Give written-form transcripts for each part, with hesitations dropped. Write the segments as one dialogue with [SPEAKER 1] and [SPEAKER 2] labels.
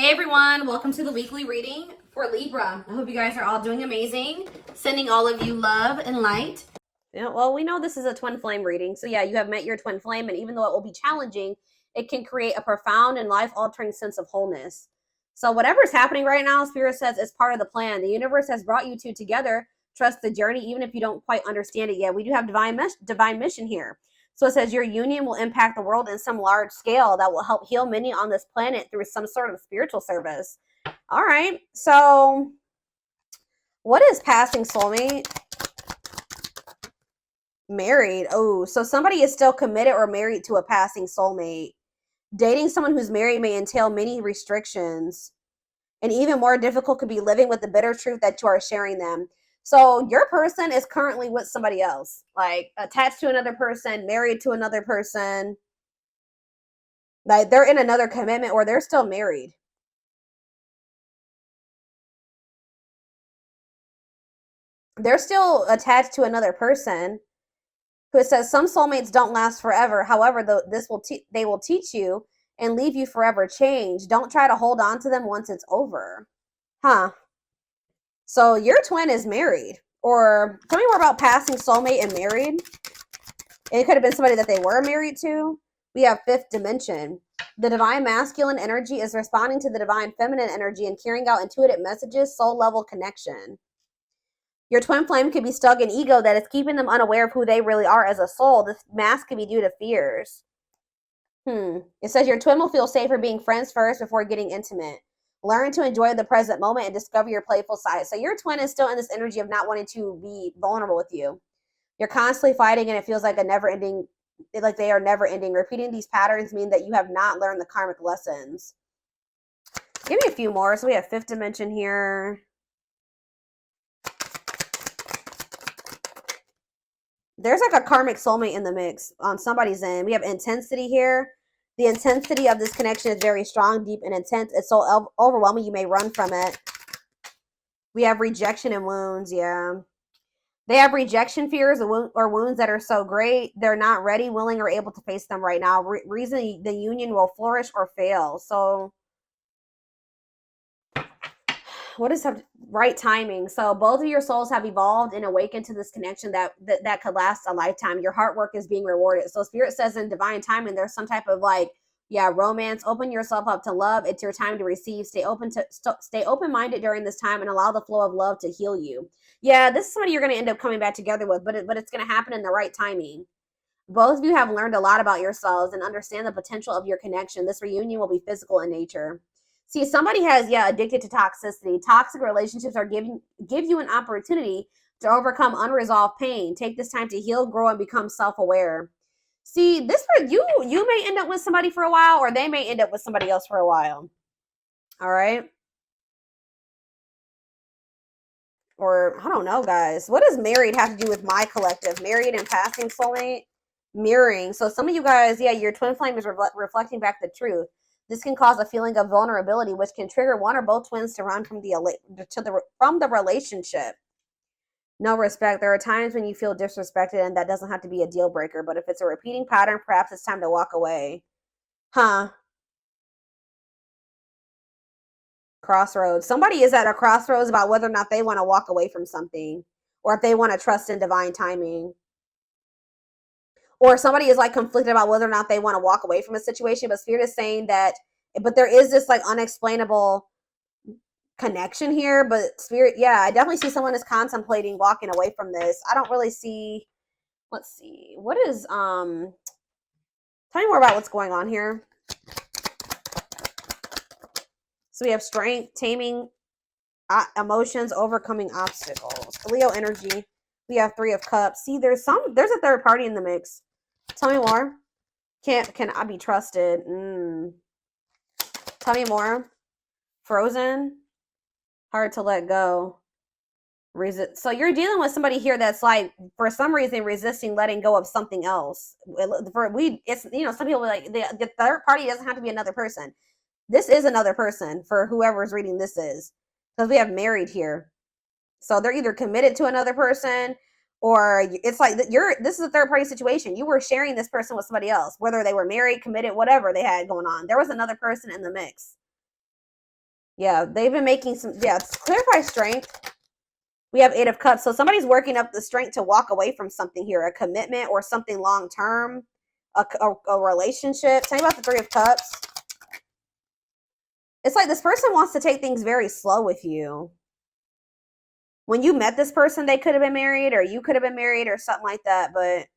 [SPEAKER 1] Hey everyone, welcome to the weekly reading for Libra. I hope you guys are all doing amazing. Sending all of you love and light. Yeah, well, we know this is a twin flame reading. So yeah, you have met your twin flame, and even though it will be challenging, it can create a profound and life-altering sense of wholeness. So whatever's happening right now, Spirit says, is part of the plan. The universe has brought you two together. Trust the journey, even if you don't quite understand it yet. We do have divine mission here. So it says your union will impact the world in some large scale that will help heal many on this planet through some sort of spiritual service. All right. So what is passing soulmate? Married. Oh, so somebody is still committed or married to a passing soulmate. Dating someone who's married may entail many restrictions. And even more difficult could be living with the bitter truth that you are sharing them. So your person is currently with somebody else, like attached to another person, married to another person. Like they're in another commitment or they're still married. They're still attached to another person. Who says some soulmates don't last forever. However, they will teach you and leave you forever changed. Don't try to hold on to them once it's over. Huh. So your twin is married. Or tell me more about passing soulmate and married. It could have been somebody that they were married to. We have fifth dimension. The divine masculine energy is responding to the divine feminine energy and carrying out intuitive messages, soul level connection. Your twin flame could be stuck in ego that is keeping them unaware of who they really are as a soul. This mask could be due to fears. It says your twin will feel safer being friends first before getting intimate. Learn to enjoy the present moment and discover your playful side. So your twin is still in this energy of not wanting to be vulnerable with you. You're constantly fighting and it feels like a never-ending, like they are never-ending. Repeating these patterns mean that you have not learned the karmic lessons. Give me a few more. So we have fifth dimension here. There's like a karmic soulmate in the mix on somebody's end. We have intensity here. The intensity of this connection is very strong, deep, and intense. It's so overwhelming you may run from it. We have rejection and wounds, yeah. They have rejection fears or wounds that are so great, they're not ready, willing, or able to face them right now. Reason the union will flourish or fail. So what is right timing? So both of your souls have evolved and awakened to this connection that could last a lifetime. Your hard work is being rewarded. So Spirit says in divine timing, there's some type of romance. Open yourself up to love. It's your time to receive. Stay open-minded during this time and allow the flow of love to heal you. Yeah, this is somebody you're going to end up coming back together with, but it's going to happen in the right timing. Both of you have learned a lot about yourselves and understand the potential of your connection. This reunion will be physical in nature. See, somebody has, addicted to toxicity. Toxic relationships are give you an opportunity to overcome unresolved pain. Take this time to heal, grow, and become self-aware. See, this for you may end up with somebody for a while, or they may end up with somebody else for a while. All right. Or I don't know, guys. What does married have to do with my collective? Married and passing soulmate? Mirroring. So some of you guys, your twin flame is reflecting back the truth. This can cause a feeling of vulnerability, which can trigger one or both twins to run from the relationship. No respect. There are times when you feel disrespected, and that doesn't have to be a deal breaker. But if it's a repeating pattern, perhaps it's time to walk away. Huh. Crossroads. Somebody is at a crossroads about whether or not they want to walk away from something, or if they want to trust in divine timing. Or somebody is like conflicted about whether or not they want to walk away from a situation, but Spirit is saying that, but there is this like unexplainable connection here. But Spirit, I definitely see someone is contemplating walking away from this. I don't really see, let's see, what is, tell me more about what's going on here. So we have strength, taming emotions, overcoming obstacles. Leo energy. We have 3 of cups. See, there's a third party in the mix. Tell me more. Can I be trusted? Tell me more. Frozen. Hard to let go. So you're dealing with somebody here that's like, for some reason, resisting letting go of something else. It's some people like the third party doesn't have to be another person. This is another person for whoever's reading this is, because we have married here. So they're either committed to another person, or it's like this is a third party situation. You were sharing this person with somebody else, whether they were married, committed, whatever they had going on. There was another person in the mix. Yeah, they've been making some, yeah, it's clarify strength. We have 8 of Cups. So somebody's working up the strength to walk away from something here, a commitment or something long-term, a relationship. Tell me about the 3 of Cups. It's like this person wants to take things very slow with you. When you met this person, they could have been married, or you could have been married, or something like that, but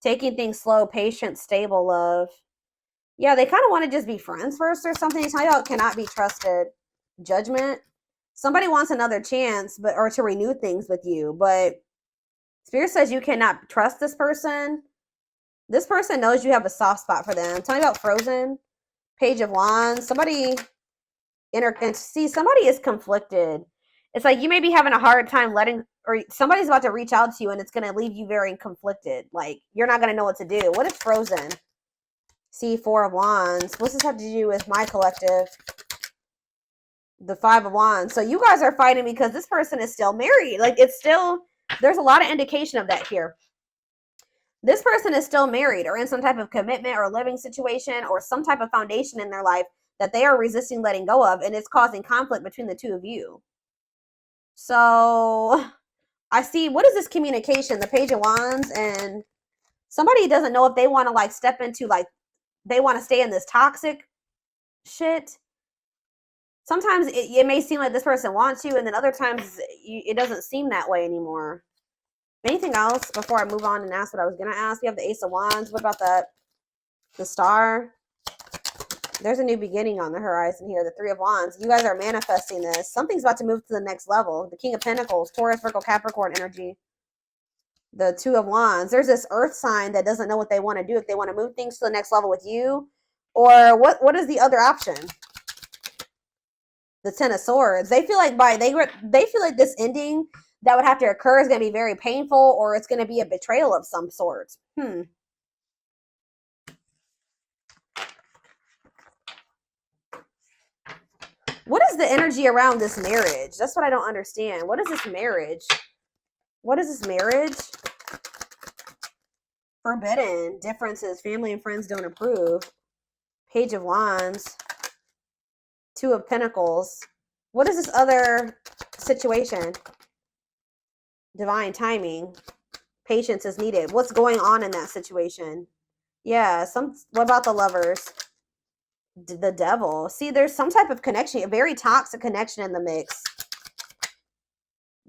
[SPEAKER 1] taking things slow, patient, stable love. Yeah, they kind of want to just be friends first or something. Tell you how it cannot be trusted. Judgment. Somebody wants another chance, or to renew things with you, but Spirit says you cannot trust this person. This person knows you have a soft spot for them. Tell me about Frozen. Page of Wands. Somebody somebody is conflicted. It's like you may be having a hard time letting, or somebody's about to reach out to you and it's going to leave you very conflicted. Like you're not going to know what to do. What is Frozen? See, 4 of Wands. What's this have to do with my collective? The 5 of Wands. So you guys are fighting because this person is still married. Like it's still, there's a lot of indication of that here. This person is still married or in some type of commitment or living situation or some type of foundation in their life that they are resisting letting go of, and it's causing conflict between the two of you. So I see, what is this communication? The Page of Wands, and somebody doesn't know if they want to like step into, like they want to stay in this toxic shit. Sometimes it may seem like this person wants you, and then other times it doesn't seem that way anymore. Anything else before I move on and ask what I was going to ask? We have the Ace of Wands. What about that? The Star. There's a new beginning on the horizon here. The 3 of Wands. You guys are manifesting this. Something's about to move to the next level. The King of Pentacles. Taurus, Virgo, Capricorn energy. The 2 of Wands. There's this earth sign that doesn't know what they want to do. If they want to move things to the next level with you. Or what is the other option? The 10 of Swords. They feel like they feel like this ending that would have to occur is going to be very painful, or it's going to be a betrayal of some sort. What is the energy around this marriage? That's what I don't understand. What is this marriage? What is this marriage? Forbidden. Differences. Family and friends don't approve. Page of Wands. 2 of Pentacles. What is this other situation? Divine timing. Patience is needed. What's going on in that situation? Yeah, what about the Lovers? The Devil. See, there's some type of connection, a very toxic connection in the mix.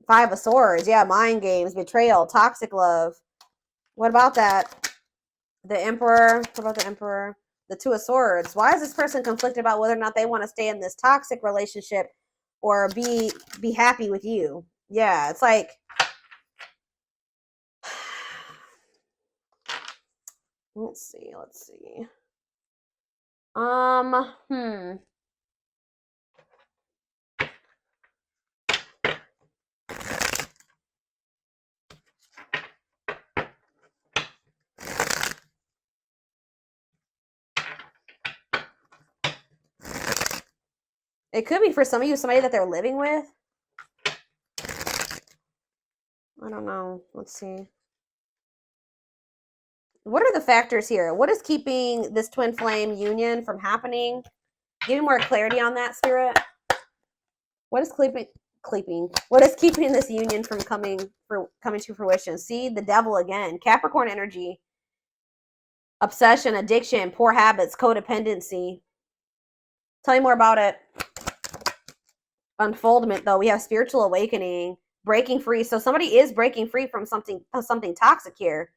[SPEAKER 1] 5 of Swords. Yeah, mind games, betrayal, toxic love. What about that? The Emperor. What about the Emperor? The 2 of Swords. Why is this person conflicted about whether or not they want to stay in this toxic relationship or be happy with you? Yeah, it's like let's see. It could be for some of you, somebody that they're living with. I don't know. Let's see. What are the factors here? What is keeping this twin flame union from happening? Give me more clarity on that, Spirit. What is What is keeping this union from coming to fruition? See, the Devil again. Capricorn energy. Obsession, addiction, poor habits, codependency. Tell me more about it. Unfoldment, though. We have spiritual awakening, breaking free. So somebody is breaking free from something toxic here.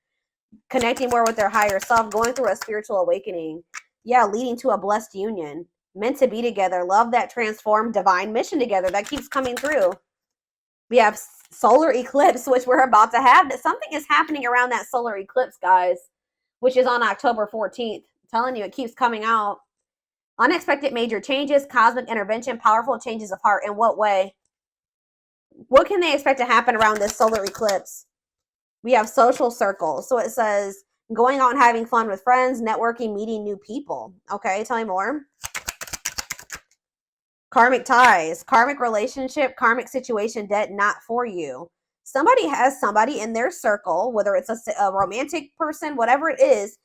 [SPEAKER 1] Connecting more with their higher self, going through a spiritual awakening. Yeah, leading to a blessed union. Meant to be together. Love that transformed, divine mission together. That keeps coming through. We have solar eclipse, which we're about to have. Something is happening around that solar eclipse, guys, which is on October 14th. I'm telling you, it keeps coming out. Unexpected major changes, cosmic intervention, powerful changes of heart. In what way? What can they expect to happen around this solar eclipse? We have social circles. So it says going out and having fun with friends, networking, meeting new people. Okay, tell me more. Karmic ties, karmic relationship, karmic situation, debt not for you. Somebody has somebody in their circle, whether it's a romantic person, whatever it is,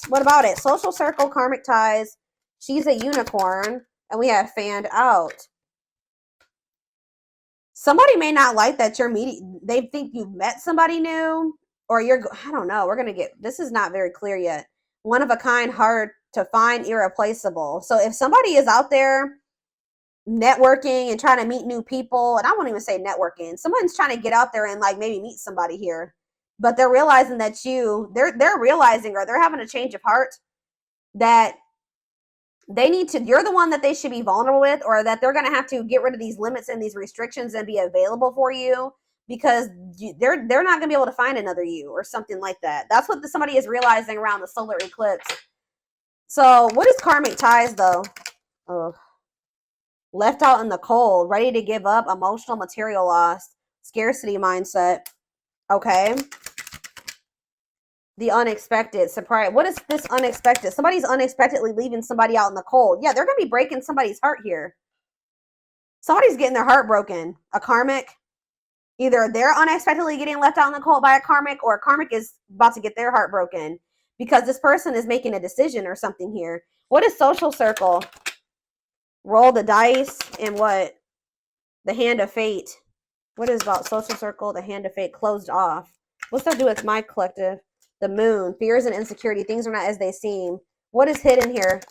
[SPEAKER 1] what about it? Social circle, karmic ties. She's a unicorn. And we have fanned out. Somebody may not like that you're meeting. They think you've met somebody new, or I don't know. We're going to get, this is not very clear yet. One of a kind, hard to find, irreplaceable. So if somebody is out there networking and trying to meet new people, and I won't even say networking, someone's trying to get out there and like maybe meet somebody here, but they're realizing that they're realizing, or they're having a change of heart, that they need to, you're the one that they should be vulnerable with, or that they're going to have to get rid of these limits and these restrictions and be available for you, because they're not going to be able to find another you, or something like that. That's what somebody is realizing around the solar eclipse. So what is karmic ties though? Oh, left out in the cold, ready to give up, emotional, material loss, scarcity mindset. Okay. The unexpected, surprise. What is this unexpected? Somebody's unexpectedly leaving somebody out in the cold. Yeah, they're going to be breaking somebody's heart here. Somebody's getting their heart broken. A karmic. Either they're unexpectedly getting left out in the cold by a karmic, or a karmic is about to get their heart broken because this person is making a decision or something here. What is social circle? Roll the dice and what? The hand of fate. What is about social circle? The hand of fate closed off. What's that do with my collective? The moon. Fears and insecurity. Things are not as they seem. What is hidden here?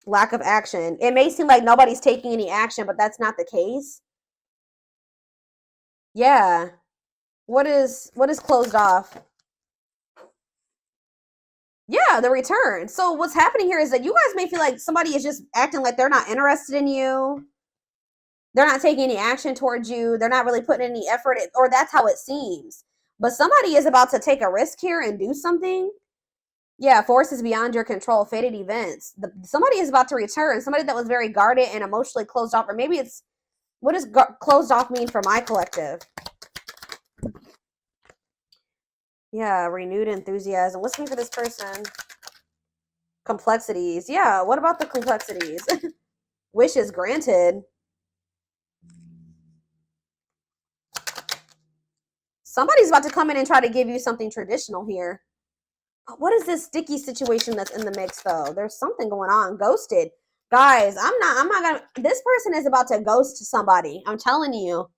[SPEAKER 1] Lack of action. It may seem like nobody's taking any action, but that's not the case. Yeah. What is closed off? Yeah, the return. So what's happening here is that you guys may feel like somebody is just acting like they're not interested in you. They're not taking any action towards you. They're not really putting any effort, or that's how it seems. But somebody is about to take a risk here and do something. Yeah, forces beyond your control, fated events. Somebody is about to return. Somebody that was very guarded and emotionally closed off. Or maybe it's, what does closed off mean for my collective? Yeah, renewed enthusiasm. What's mean for this person? Complexities. Yeah, what about the complexities? Wishes granted. Somebody's about to come in and try to give you something traditional here. What is this sticky situation that's in the mix though? There's something going on. Ghosted. Guys, I'm not gonna, this person is about to ghost somebody. I'm telling you.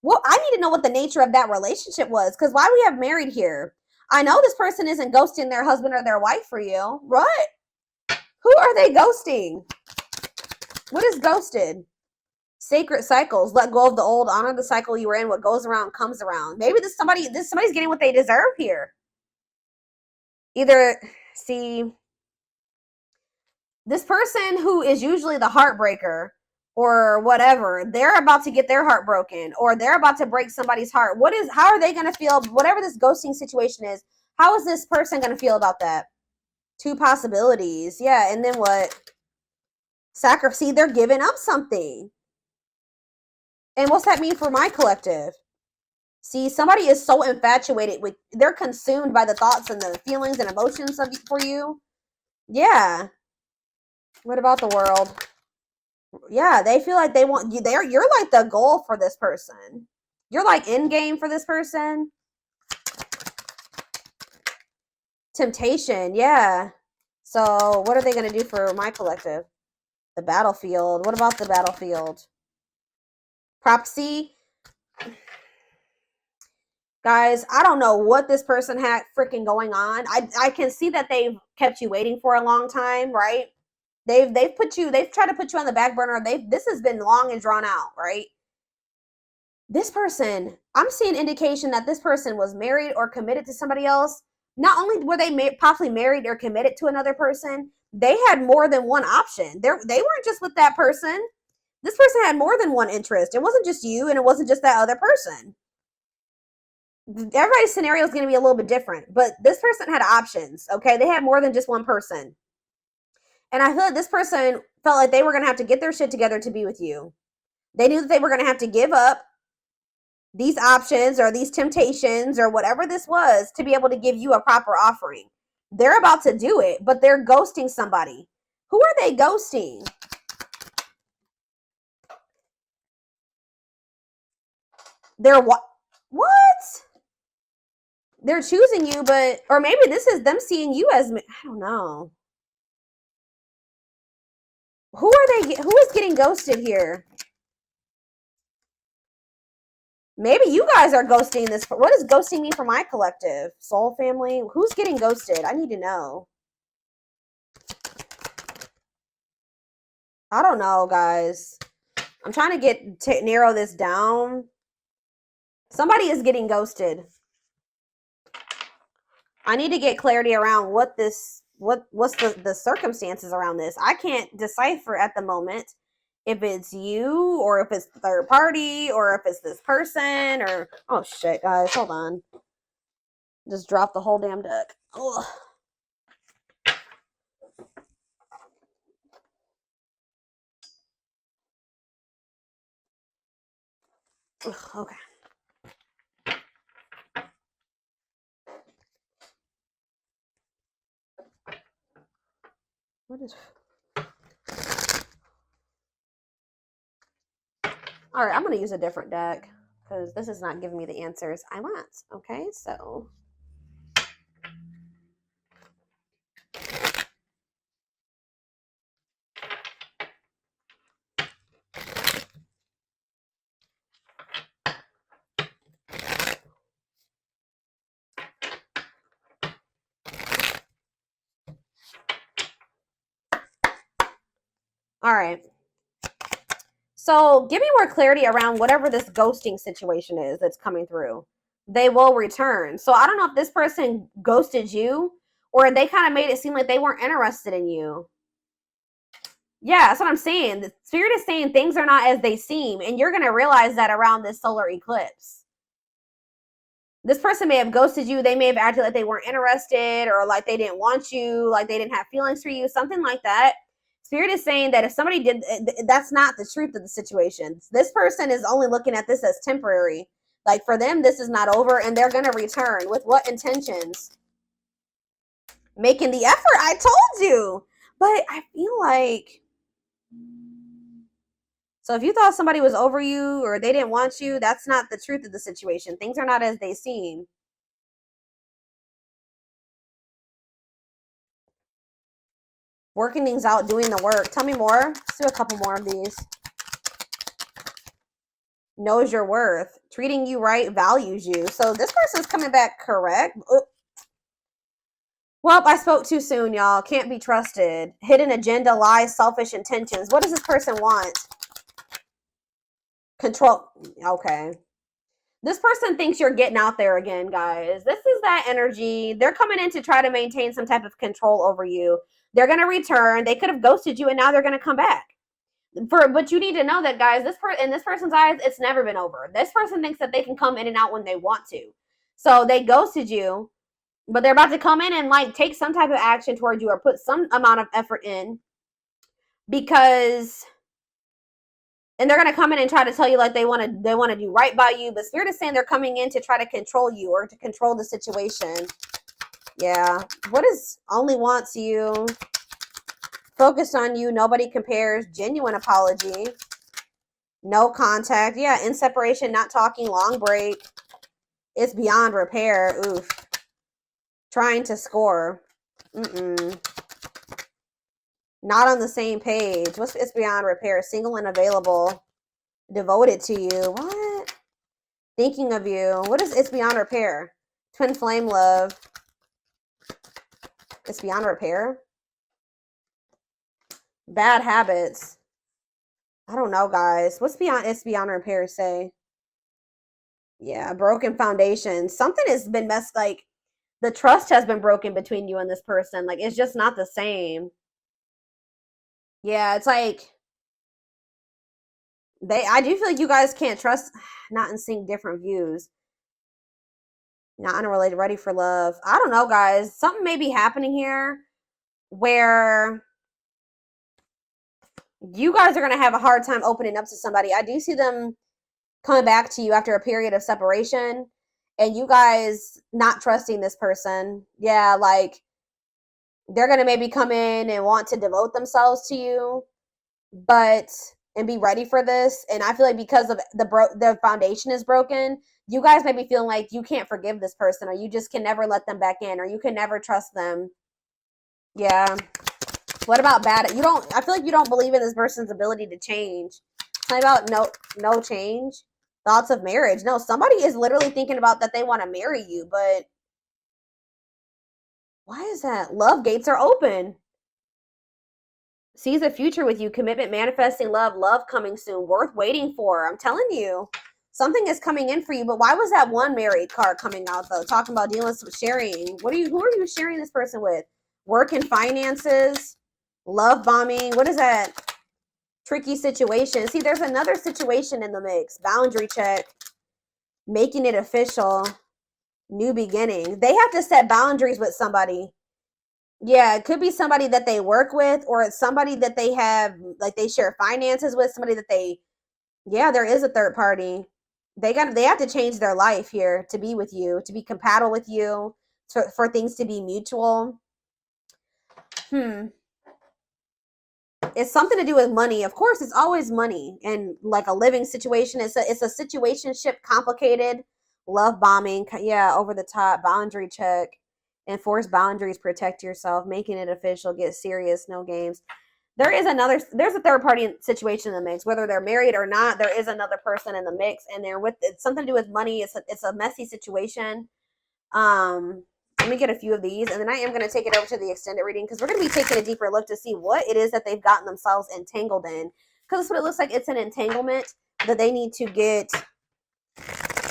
[SPEAKER 1] Well, I need to know what the nature of that relationship was, because why we have married here? I know this person isn't ghosting their husband or their wife for you. What? Who are they ghosting? What is ghosted? Sacred cycles. Let go of the old. Honor the cycle you were in. What goes around comes around. Maybe somebody's getting what they deserve here. Either, see, this person who is usually the heartbreaker or whatever, they're about to get their heart broken, or they're about to break somebody's heart. How are they going to feel? Whatever this ghosting situation is, how is this person going to feel about that? Two possibilities. Yeah. And then what? Sacrifice. See, they're giving up something. And what's that mean for my collective? See, somebody is so infatuated with, they're consumed by the thoughts and the feelings and emotions for you. Yeah. What about the world? Yeah, they feel like they want you there. You're like the goal for this person. You're like end game for this person. Temptation, yeah. So what are they going to do for my collective? The battlefield. What about the battlefield? Prophecy. Guys, I don't know what this person had freaking going on. I can see that they've kept you waiting for a long time, right? They've tried to put you on the back burner. This has been long and drawn out, right? This person, I'm seeing indication that this person was married or committed to somebody else. Not only were they possibly married or committed to another person, they had more than one option. They weren't just with that person. This person had more than one interest. It wasn't just you, and it wasn't just that other person. Everybody's scenario is going to be a little bit different, but this person had options, okay? They had more than just one person. And I feel like this person felt like they were going to have to get their shit together to be with you. They knew that they were going to have to give up these options or these temptations or whatever this was to be able to give you a proper offering. They're about to do it, but they're ghosting somebody. Who are they ghosting? They're what? They're choosing you, but, or maybe this is them seeing you as, I don't know. Who is getting ghosted here? Maybe you guys are ghosting this. What does ghosting mean for my collective? Soul family? Who's getting ghosted? I need to know. I don't know, guys. I'm trying to narrow this down. Somebody is getting ghosted. I need to get clarity around what's the circumstances around this. I can't decipher at the moment if it's you or if it's the third party or if it's this person or oh shit, guys, hold on. Just dropped the whole damn deck. Ugh. Ugh, okay. What is... All right, I'm going to use a different deck because this is not giving me the answers I want. Okay, so... All right. So give me more clarity around whatever this ghosting situation is that's coming through. They will return. So I don't know if this person ghosted you or they kind of made it seem like they weren't interested in you. Yeah, that's what I'm saying. The spirit is saying things are not as they seem, and you're going to realize that around this solar eclipse. This person may have ghosted you. They may have acted like they weren't interested or like they didn't want you, like they didn't have feelings for you, something like that. Spirit is saying that if somebody did, that's not the truth of the situation. This person is only looking at this as temporary. Like for them, this is not over and they're going to return. With what intentions? Making the effort, I told you. But I feel like... So if you thought somebody was over you or they didn't want you, that's not the truth of the situation. Things are not as they seem. Working things out, doing the work. Tell me more. Let's do a couple more of these. Knows your worth. Treating you right, values you. So this person's coming back correct. Oop. Well, I spoke too soon, y'all. Can't be trusted. Hidden agenda, lies, selfish intentions. What does this person want? Control. Okay. This person thinks you're getting out there again, guys. This is that energy. They're coming in to try to maintain some type of control over you. They're going to return. They could have ghosted you, and now they're going to come back. But you need to know that, guys, in this person's eyes, it's never been over. This person thinks that they can come in and out when they want to. So they ghosted you, but they're about to come in and like take some type of action towards you or put some amount of effort in because... And they're going to come in and try to tell you like they want to do right by you. But Spirit is saying they're coming in to try to control you or to control the situation. Yeah. What is only wants you? Focused on you. Nobody compares. Genuine apology. No contact. Yeah. In separation. Not talking. Long break. It's beyond repair. Oof. Trying to score. Not on the same page. What's it's beyond repair? Single and available. Devoted to you. What? Thinking of you. What is it's beyond repair? Twin flame love. It's beyond repair. Bad habits. I don't know, guys. What's beyond it's beyond repair say? Yeah, broken foundation. Something has been messed, like the trust has been broken between you and this person. Like it's just not the same. Yeah, it's like I do feel like you guys can't trust. Not in sync, different views. Not unrelated, ready for love. I don't know, guys. Something may be happening here where you guys are going to have a hard time opening up to somebody. I do see them coming back to you after a period of separation and you guys not trusting this person. Yeah, like they're going to maybe come in and want to devote themselves to you, and be ready for this. And I feel like because of the foundation is broken, you guys may be feeling like you can't forgive this person or you just can never let them back in or you can never trust them. Yeah. What about bad? You don't, I feel like you don't believe in this person's ability to change. Something about no change. Thoughts of marriage. No, somebody is literally thinking about that they want to marry you, but why is that? Love gates are open. Sees a future with you. Commitment, manifesting love. Love coming soon. Worth waiting for. I'm telling you. Something is coming in for you, but why was that one married card coming out though? Talking about dealing with sharing. Who are you sharing this person with? Work and finances, love bombing. What is that? Tricky situation. See, there's another situation in the mix. Boundary check. Making it official. New beginning. They have to set boundaries with somebody. Yeah, it could be somebody that they work with, or it's somebody that they have, like they share finances with, somebody that they, yeah, there is a third party. They have to change their life here to be with you, to be compatible with you, for things to be mutual. It's something to do with money. Of course, it's always money and like a living situation. It's a situationship, complicated, love bombing. Yeah, over the top, boundary check, enforce boundaries, protect yourself, making it official, get serious, no games. There's a third party situation in the mix, whether they're married or not. There is another person in the mix, and it's something to do with money. It's a messy situation. Let me get a few of these, and then I am going to take it over to the extended reading because we're going to be taking a deeper look to see what it is that they've gotten themselves entangled in, because that's what it looks like. It's an entanglement that they need to get.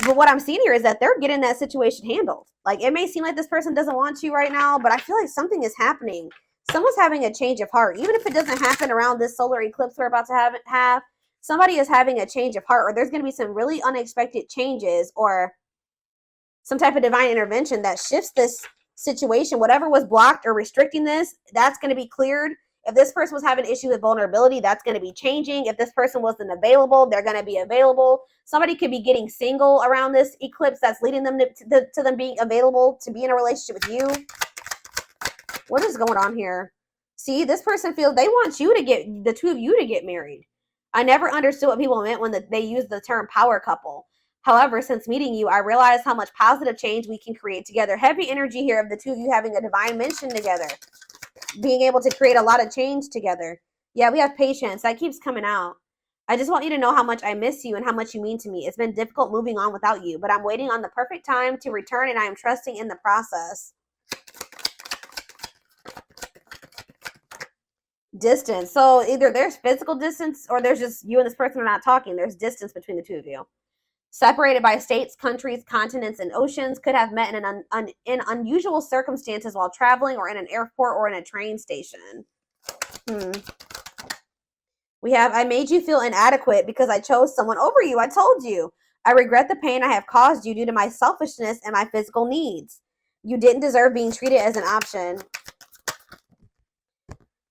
[SPEAKER 1] But what I'm seeing here is that they're getting that situation handled. Like, it may seem like this person doesn't want you right now, but I feel like something is happening. Someone's having a change of heart. Even if it doesn't happen around this solar eclipse we're about to have, somebody is having a change of heart, or there's going to be some really unexpected changes, or some type of divine intervention that shifts this situation. Whatever was blocked or restricting this, that's going to be cleared. If this person was having issues with vulnerability, that's going to be changing. If this person wasn't available, they're going to be available. Somebody could be getting single around this eclipse that's leading them to them being available to be in a relationship with you. What is going on here? See, this person feels they want you to get, the two of you to get married. I never understood what people meant when they used the term power couple. However, since meeting you, I realized how much positive change we can create together. Heavy energy here of the two of you having a divine mission together. Being able to create a lot of change together. Yeah, we have patience. That keeps coming out. I just want you to know how much I miss you and how much you mean to me. It's been difficult moving on without you, but I'm waiting on the perfect time to return, and I am trusting in the process. Distance. So either there's physical distance, or there's just you and this person are not talking. There's distance between the two of you. Separated by states, countries, continents, and oceans, could have met in unusual circumstances while traveling, or in an airport, or in a train station. We have, I made you feel inadequate because I chose someone over you. I told you. I regret the pain I have caused you due to my selfishness and my physical needs. You didn't deserve being treated as an option.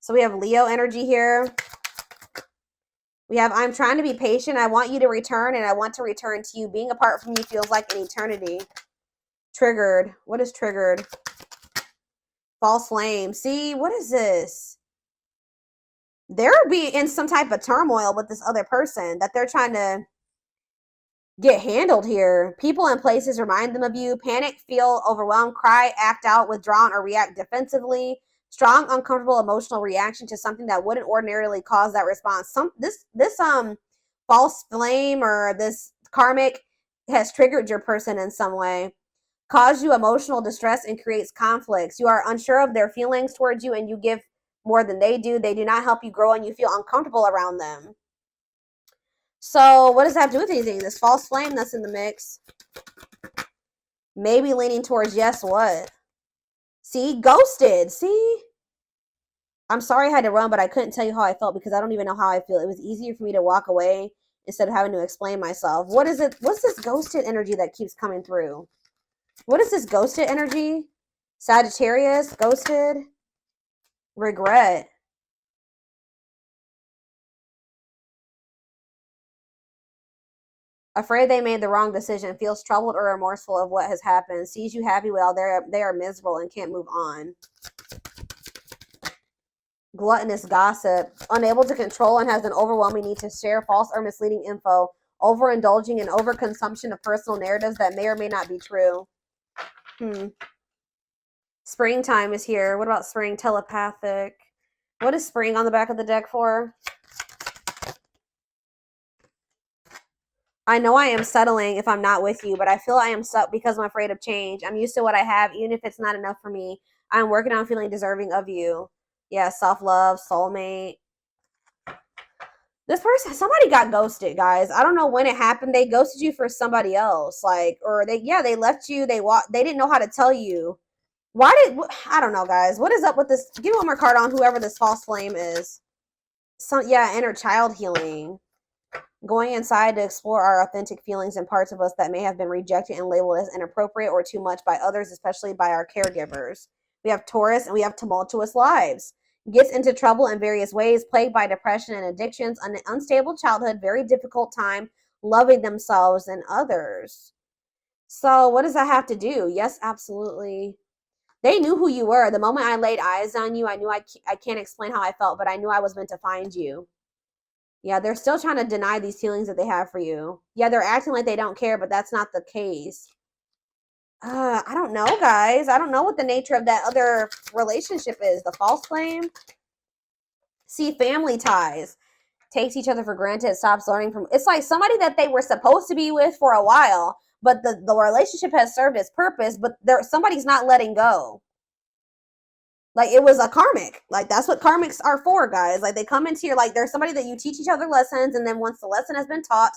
[SPEAKER 1] So we have Leo energy here. We have, I'm trying to be patient. I want you to return, and I want to return to you. Being apart from you feels like an eternity. Triggered. What is triggered? False flame. See, what is this? They're being in some type of turmoil with this other person that they're trying to get handled here. People and places remind them of you. Panic, feel overwhelmed, cry, act out, withdrawn, or react defensively. Strong, uncomfortable emotional reaction to something that wouldn't ordinarily cause that response. This false flame or this karmic has triggered your person in some way, caused you emotional distress, and creates conflicts. You are unsure of their feelings towards you, and you give more than they do. They do not help you grow, and you feel uncomfortable around them. So what does that have to do with anything? This false flame that's in the mix. Maybe leaning towards yes, what? See, ghosted. See? I'm sorry I had to run, but I couldn't tell you how I felt because I don't even know how I feel. It was easier for me to walk away instead of having to explain myself. What is it? What's this ghosted energy that keeps coming through? What is this ghosted energy? Sagittarius, ghosted, regret. Afraid they made the wrong decision, feels troubled or remorseful of what has happened, sees you happy while they are miserable and can't move on. Gluttonous gossip, unable to control and has an overwhelming need to share false or misleading info, overindulging in overconsumption of personal narratives that may or may not be true. Springtime is here. What about spring? Telepathic. What is spring on the back of the deck for? I know I am settling if I'm not with you, but I feel I am stuck because I'm afraid of change. I'm used to what I have, even if it's not enough for me. I'm working on feeling deserving of you. Yeah, self-love, soulmate. This person, somebody got ghosted, guys. I don't know when it happened. They ghosted you for somebody else. Like, or they left you. They didn't know how to tell you. I don't know, guys. What is up with this? Give me one more card on whoever this false flame is. Inner child healing. Going inside to explore our authentic feelings and parts of us that may have been rejected and labeled as inappropriate or too much by others, especially by our caregivers. We have Taurus and we have tumultuous lives. Gets into trouble in various ways, plagued by depression and addictions, an unstable childhood, very difficult time loving themselves and others. So what does that have to do? Yes, absolutely. They knew who you were. The moment I laid eyes on you, I knew I can't explain how I felt, but I knew I was meant to find you. Yeah, they're still trying to deny these feelings that they have for you. Yeah, they're acting like they don't care, but that's not the case. I don't know, guys. I don't know what the nature of that other relationship is. The false flame? See, family ties. Takes each other for granted, stops learning from... It's like somebody that they were supposed to be with for a while, but the relationship has served its purpose, but somebody's not letting go. Like, it was a karmic. Like, that's what karmics are for, guys. Like, they come into your... Like, there's somebody that you teach each other lessons, and then once the lesson has been taught,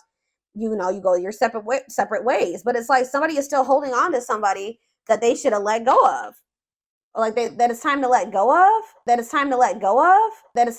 [SPEAKER 1] you go your separate ways. But it's like somebody is still holding on to somebody that they should have let go of. Or like, that it's time to let go of. That it's time to let go of. That it's